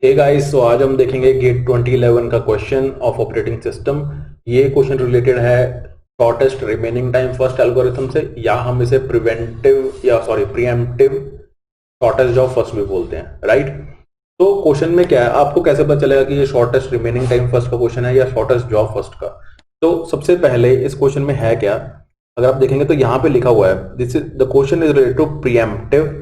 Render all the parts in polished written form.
Hey guys, सो आज हम देखेंगे गेट 2011 का क्वेश्चन ऑफ ऑपरेटिंग सिस्टम। ये क्वेश्चन रिलेटेड है shortest remaining time first algorithm से, या हम इसे प्रीएम्प्टिव शॉर्टेस्ट जॉब फर्स्ट भी बोलते हैं, राइट। तो क्वेश्चन में क्या है, आपको कैसे पता चलेगा कि ये शॉर्टेस्ट रिमेनिंग टाइम फर्स्ट का क्वेश्चन है या शॉर्टेस्ट जॉब फर्स्ट का। तो सबसे पहले इस क्वेश्चन में है क्या, अगर आप देखेंगे तो यहाँ पे लिखा हुआ है this is the question is related to preemptive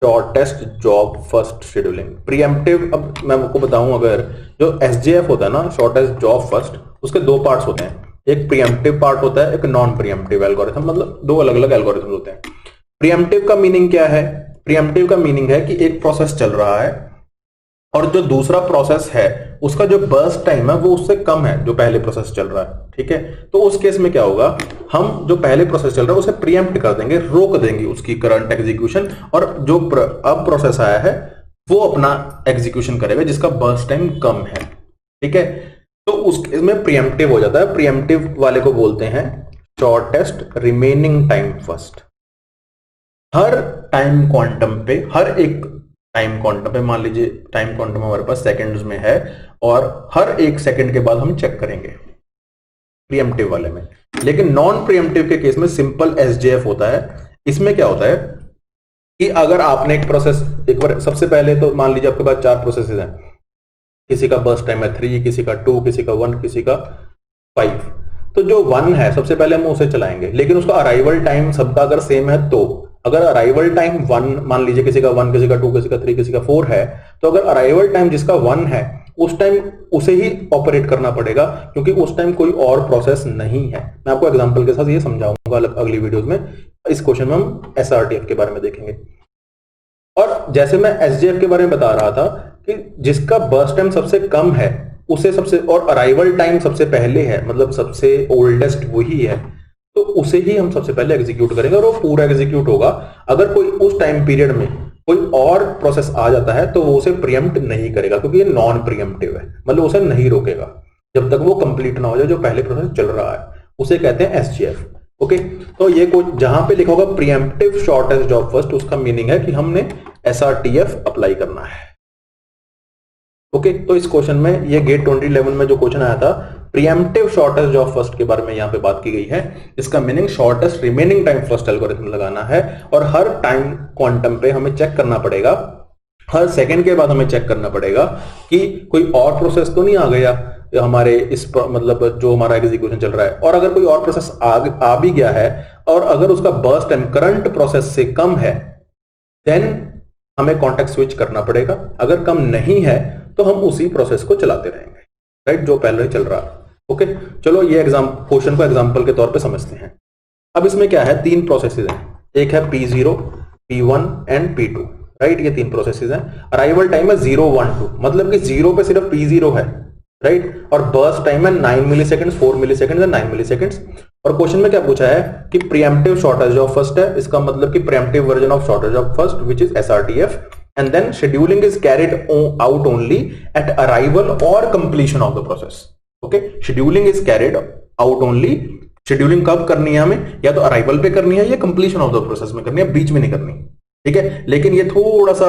shortest job first scheduling. Preemptive, अब मैं आपको बताऊं, अगर जो एसजेएफ होता है ना, शॉर्टेस्ट जॉब फर्स्ट, उसके दो पार्ट्स होते हैं। एक प्रीएम्प्टिव पार्ट होता है, एक नॉन प्रीएम्प्टिव एल्गोरिथम, मतलब दो अलग अलग एल्गोरिथम होते हैं। प्रीएम्प्टिव का मीनिंग क्या है? प्रीएम्प्टिव का मीनिंग है कि एक प्रोसेस चल रहा है और जो दूसरा प्रोसेस है उसका जो बर्स्ट टाइम है वो उससे कम है जो पहले प्रोसेस चल रहा है, ठीक है। तो उस केस में क्या होगा, हम जो पहले प्रोसेस चल रहा है उसे प्रीएम्प्ट कर देंगे, रोक देंगे उसकी करंट एग्जीक्यूशन, और जो अब प्रोसेस आया है वो अपना एग्जीक्यूशन करेगा जिसका बर्स्ट टाइम कम है, ठीक है। तो उस केस में प्रीएम्प्टिव हो जाता है। प्रीएम्प्टिव वाले को बोलते हैं शॉर्टेस्ट रिमेनिंग टाइम फर्स्ट। हर टाइम क्वांटम पे, हर एक टाइम क्वांटम पे, मान लीजिए टाइम क्वांटम हमारे पास सेकंड्स में है और हर एक सेकंड के बाद हम चेक करेंगे प्रीएम्प्टिव वाले में। लेकिन नॉन प्रीएम्प्टिव के केस में सिंपल एसजेएफ होता है। इसमें क्या होता है कि अगर आपने एक प्रोसेस, एक बार सबसे पहले तो मान लीजिए आपके पास चार प्रोसेसेस हैं, किसी का बर्स्ट टाइम है 3, किसी का 2, किसी का 1, किसी का 5। तो जो 1 है सबसे पहले हम उसे चलाएंगे, लेकिन उसका अराइवल टाइम सबका अगर सेम है, तो अगर अराइवल टाइम 1, मान लीजिए किसी का 1, किसी का 2, किसी का 3, किसी का 4 है, तो अगर अराइवल टाइम जिसका 1 है उस टाइम उसे ही ऑपरेट करना पड़ेगा, क्योंकि उस टाइम कोई और प्रोसेस नहीं है। मैं आपको एग्जांपल के साथ ये समझाऊंगा अगली वीडियोस में। इस क्वेश्चन में हम एसआरटीएफ के बारे में देखेंगे। और जैसे मैं एसजेएफ के बारे में बता रहा था कि जिसका बर्स्ट टाइम सबसे कम है उसे सबसे, और अराइवल टाइम सबसे पहले है, मतलब सबसे ओल्डेस्ट वही है, तो उसे ही हम सबसे पहले एग्जीक्यूट करेंगे और वो पूरा एग्जीक्यूट होगा। अगर कोई उस टाइम पीरियड में कोई और प्रोसेस आ जाता है तो वो उसे प्रीएम्प्ट नहीं करेगा, क्योंकि ये नॉन प्रीएम्प्टिव है, मतलब उसे नहीं रोकेगा जब तक वो कंप्लीट ना हो जाए जो पहले प्रोसेस चल रहा है। उसे कहते हैं एसजीएफ। ओके, तो ये कुछ जहां पे लिखा होगा प्रीएम्प्टिव शॉर्टेस्ट जॉब फर्स्ट, उसका मीनिंग है कि हमने एसआरटीएफ अप्लाई करना है। ओके, तो इस क्वेश्चन में ये गेट 2011 में जो क्वेश्चन आया था प्रीएम्प्टिव शॉर्टेस्ट जॉब फर्स्ट के बारे में यहाँ पे बात की गई है। इसका meaning shortest remaining time first algorithm लगाना है, और हर टाइम क्वांटम पे हमें चेक करना पड़ेगा, हर सेकंड के बाद हमें चेक करना पड़ेगा कि कोई और प्रोसेस तो नहीं आ गया हमारे इस मतलब जो हमारा एग्जीक्यूशन चल रहा है। और अगर कोई और प्रोसेस आ भी गया है और अगर उसका बर्स्ट टाइम करंट प्रोसेस से कम है, देन हमें कॉन्टेक्स्ट स्विच करना पड़ेगा। अगर कम नहीं है तो हम उसी प्रोसेस को चलाते रहेंगे, राइट, जो पहले चल रहा है। ओके, चलो ये क्वेश्चन को एग्जांपल के तौर पे समझते हैं। अब इसमें क्या है, तीन प्रोसेसेस हैं, एक है P0, P1 and P2, right. ये तीन प्रोसेसेस हैं। अराइवल टाइम है 0, 1, 2, मतलब कि 0 पे सिर्फ P0 है, राइट। और बर्स्ट टाइम है 9 मिली सेकेंड, 4 मिली सेकेंड या 9 मिली सेकेंड। और क्वेश्चन में क्या पूछा है कि प्रीएम्प्टिव शॉर्टेज ऑफ फर्स्ट है, इसका मतलब कि preemptive version of shortage of first which is SRTF, and then scheduling is carried out only at arrival or completion of the process. Okay, scheduling is carried out only, scheduling कब करनी है हमें, या तो अराइवल पे करनी है या कंप्लीशन ऑफ द प्रोसेस में करनी है, बीच में नहीं करनी, ठीक है। लेकिन ये थोड़ा सा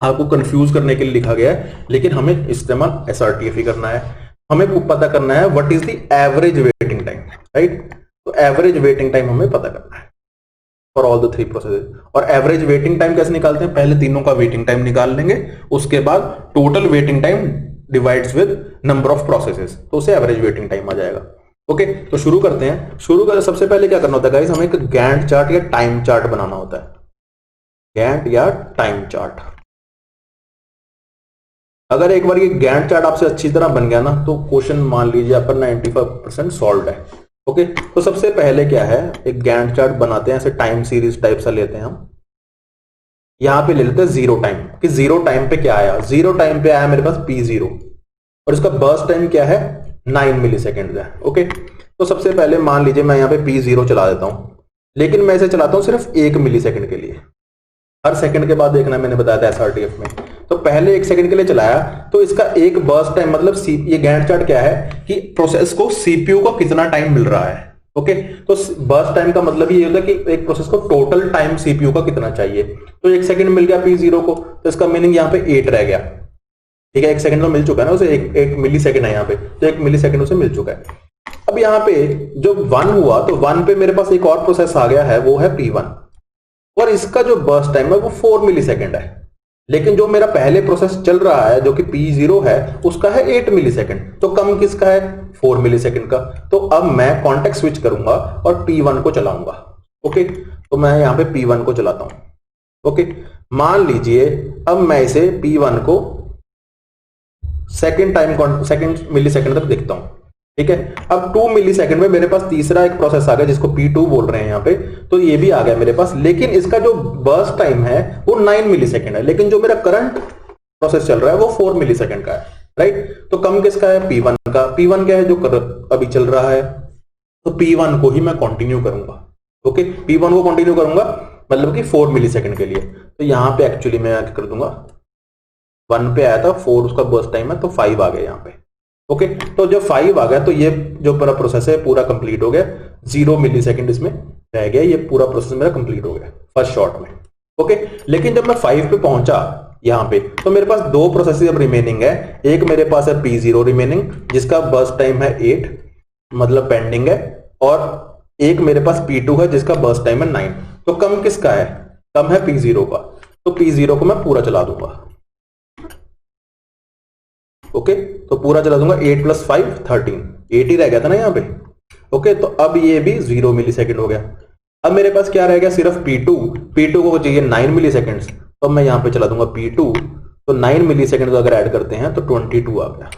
आपको कंफ्यूज करने के लिए लिखा गया है, लेकिन हमें इस्तेमाल एसआरटीएफ ही करना है। हमें पता करना है what is the average waiting time, right. तो एवरेज वेटिंग टाइम हमें पता करना है for all the three processes. और एवरेज वेटिंग टाइम कैसे निकालते हैं, पहले तीनों का वेटिंग टाइम निकाल लेंगे, उसके बाद total waiting time divides with number of processes, तो उसे एवरेज वेटिंग टाइम आ जाएगा। ओके, तो शुरू करते हैं। शुरू कर सबसे पहले क्या करना होता है गाइस, हमें एक गैंट चार्ट या टाइम चार्ट बनाना होता है, गैंट या टाइम चार्ट। अगर एक बार ये गैंट चार्ट आपसे अच्छी तरह बन गया ना, तो क्वेश्चन मान लीजिए आपका 95% सॉल्व है। ओके, तो सबसे पहले क्या है, एक गैंट चार्ट बनाते हैं, ऐसे टाइम सीरीज टाइप सा लेते हैं हम। यहां पे ले लेते हैं जीरो टाइम, कि जीरो टाइम पे क्या आया, जीरो टाइम पे आया मेरे पास P0 और इसका बर्स्ट टाइम क्या है, 9 मिली सेकेंड है। ओके, तो सबसे पहले मान लीजिए मैं यहाँ पे P0 चला देता हूं, लेकिन मैं इसे चलाता हूं सिर्फ 1 मिली सेकेंड के लिए। हर सेकंड के बाद देखना, मैंने बताया था एसआरटीएफ में, तो पहले 1 सेकंड के लिए चलाया तो इसका एक बर्स्ट टाइम, मतलब ये गैंट चार्ट क्या है कि प्रोसेस को सीपीयू को कितना टाइम मिल रहा है। ओके, तो बर्स्ट टाइम का मतलब ये होता है कि एक प्रोसेस को टोटल टाइम सीपीयू का कितना चाहिए। तो 1 सेकंड मिल गया P0 को, तो इसका मीनिंग यहाँ पे 8 रह गया। ठीक है, 1 सेकंड तो मिल चुका है ना उसे, एक मिली सेकंड है यहाँ पे, तो 1 मिली सेकंड उसे मिल चुका है। अब यहाँ पे जो 1 हुआ तो 1 पे मेरे पास एक और प्रोसेस आ गया है, वो है P1, और इसका जो बर्स्ट टाइम है वो 4 मिली सेकंड है। लेकिन जो मेरा पहले प्रोसेस चल रहा है जो कि P0 है उसका है 8 मिली सेकंड, तो कम किसका है, 4 मिली सेकंड का। तो अब मैं कॉन्टेक्स्ट स्विच करूंगा और P1 को चलाऊंगा। ओके, तो मैं यहाँ पे P1 को चलाता हूं। ओके, मान लीजिए अब मैं इसे P1 को सेकंड मिली सेकंड तक देखता हूं। ठीक है, अब 2 मिली सेकंड में मेरे पास तीसरा एक प्रोसेस आ गया जिसको P2 बोल रहे हैं यहाँ पे, तो ये भी आ गया मेरे पास, लेकिन इसका जो बर्स्ट टाइम है वो 9 मिली सेकंड है, लेकिन जो मेरा करंट प्रोसेस चल रहा है वो 4 मिली सेकंड का है। राइट, तो कम किसका है, P1 का। P1 क्या है, जो अभी चल रहा है, तो P1 को ही मैं कंटिन्यू करूंगा। ओके, P1 को कंटिन्यू करूंगा मतलब कि 4 मिली सेकंड के लिए। तो यहां पे एक्चुअली मैं क्या कर दूंगा, 1 पे आया था, 4 उसका बर्स्ट टाइम है, तो 5 आ गया यहाँ पे। ओके, तो जब 5 आ गया तो ये जो पूरा प्रोसेस है पूरा कंप्लीट हो गया, 0 मिली सेकंड इसमें रह गया, ये पूरा प्रोसेस मेरा कंप्लीट हो गया फर्स्ट शॉट में। ओके, लेकिन जब मैं 5 पे पहुंचा यहाँ पे, तो मेरे पास 2 प्रोसेस अब रिमेनिंग है। एक मेरे पास है P0 रिमेनिंग जिसका बर्स्ट टाइम है 8 मतलब पेंडिंग है, और एक मेरे पास P2 है जिसका बर्स्ट टाइम है 9। तो कम किसका है, कम है P0 का, तो P0 को मैं पूरा चला दूंगा। ओके, तो पूरा चला दूंगा, 8 + 5 13, 8 ही रह गया था ना यहाँ पे। ओके, तो अब ये भी 0 मिली सेकंड हो गया। अब मेरे पास क्या रह गया, सिर्फ P2 को चाहिए 9 मिली सेकंड, तो मैं यहाँ पे चला दूंगा P2, तो 9 मिली सेकंड अगर ऐड करते हैं तो 22 आ गया।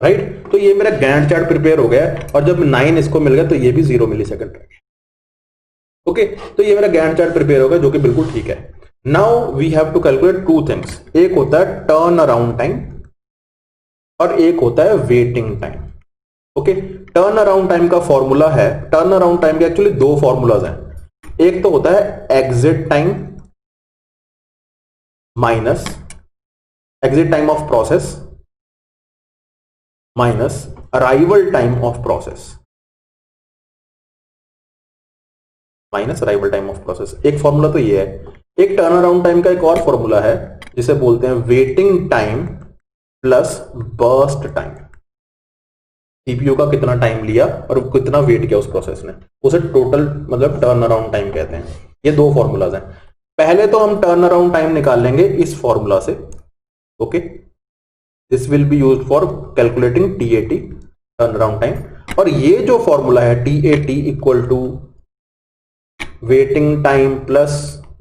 राइट, तो ये मेरा गैंट चार्ट प्रिपेयर हो गया, और जब 9 इसको मिल गया तो ये भी 0 मिली सेकंड रह गया। ओके, तो ये मेरा गैंट चार्ट प्रिपेयर हो गया जो कि बिल्कुल ठीक है। Now we have to calculate 2 things, एक होता है टर्न अराउंड टाइम और एक होता है waiting time. Okay, turn around time का फॉर्मूला है, टर्न अराउंड टाइम के एक्चुअली 2 फॉर्मूलाज हैं। एक तो होता है exit time minus exit time of process minus arrival time of process, minus arrival time of process. एक फॉर्मूला तो ये है। एक टर्न अराउंड टाइम का एक और फॉर्मूला है जिसे बोलते हैं waiting time plus burst time. CPU का कितना टाइम लिया और कितना वेट किया उस प्रोसेस ने, उसे टोटल मतलब टर्न अराउंड टाइम कहते हैं। ये 2 फॉर्मूलाज हैं। पहले तो हम टर्न अराउंड टाइम निकाल लेंगे इस फॉर्मूला से। Okay, this will be used for calculating TAT, turn around time. और ये जो फॉर्मूला है TAT equal to waiting time plus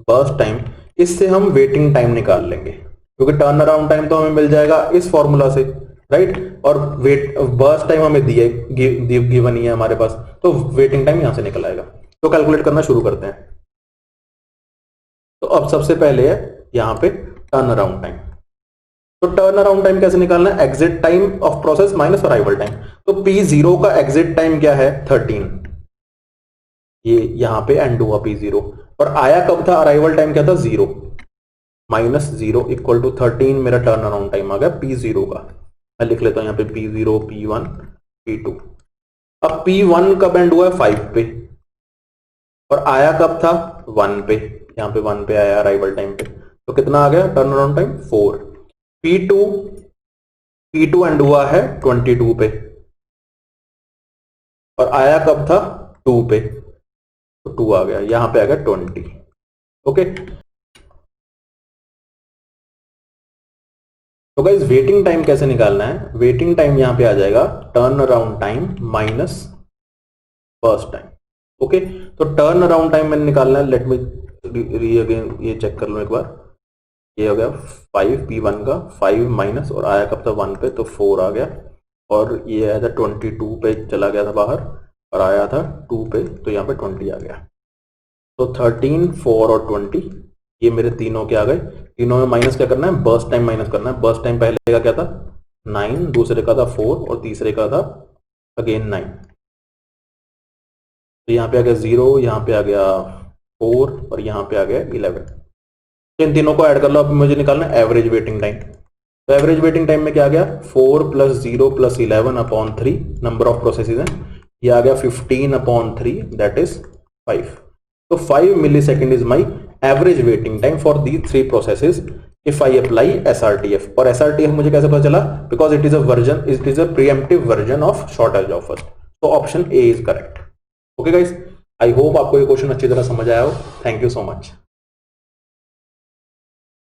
burst time, इससे हम वेटिंग टाइम निकाल लेंगे, क्योंकि टर्न अराउंड टाइम तो हमें मिल जाएगा इस फॉर्मूला से। राइट, और वेट बर्स्ट टाइम हमें गिवन ही है हमारे पास, तो वेटिंग टाइम यहां से निकल आएगा। तो कैलकुलेट करना शुरू करते हैं। तो अब सबसे पहले है यहां पे टर्न अराउंड टाइम। तो टर्न अराउंड टाइम कैसे निकालना है, exit time of process minus arrival time. तो P0 का एग्जिट टाइम क्या है, 13, ये यहां पे एंड हुआ P0, और आया कब था, अराइवल टाइम क्या था, 0, माइनस 0 इक्वल टू 13 मेरा टर्न अराउंड टाइम आ गया P0 का। मैं लिख लेता हूं यहाँ पे P0, P1, P2। अब P1 कब एंड हुआ है, 5 पे, और आया कब था, 1 पे, यहाँ पे 1 पे आया अराइवल टाइम पे, तो कितना आ गया turn around time, 4। P2 and हुआ है 22 पे, और आया कब था, 2 पे, तो 2 आ गया, यहां पे आ गया 20। ओके, तो गाइस वेटिंग टाइम कैसे निकालना है, वेटिंग टाइम यहां पे आ जाएगा turn around time minus burst time. Okay, तो टर्न अराउंड टाइम मैंने निकालना है, लेट मी अगेन ये चेक कर लो एक बार। ये हो गया 5 P1 का, 5 माइनस, और आया कब था, 1 पे, तो 4 आ गया, और ये आया था 22 पे, चला गया था बाहर, और आया था 2 पे, तो यहाँ पे 20 आ गया। तो 13, 4 और 20 ये मेरे तीनों के आ गए। तीनों में माइनस क्या करना है, बर्स्ट टाइम माइनस करना है। बर्स्ट टाइम पहले का क्या था, 9, दूसरे का था 4, और तीसरे का था अगेन 9। तो यहाँ पे आ गया 0, यहाँ पे आ गया 4, और यहाँ पे आ गया 11। तो इन तीनों को ऐड कर लो। अब मुझे निकालना है एवरेज वेटिंग टाइम। तो एवरेज वेटिंग टाइम में क्या आ गया, 4 + 0 + 11 अपॉन 3 नंबर ऑफ प्रोसेसेस हैं, ये आ गया 15 अपॉन 3 दैट इज 5। तो 5 millisecond is my average waiting time for the 3 processes if I apply SRTF, और SRTF मुझे कैसे पता चला? Because it is a version, it is a preemptive version of shortage job first. तो option A is correct. Okay guys, I hope आपको ये question अच्छी तरह समझ आया हो। Thank you so much.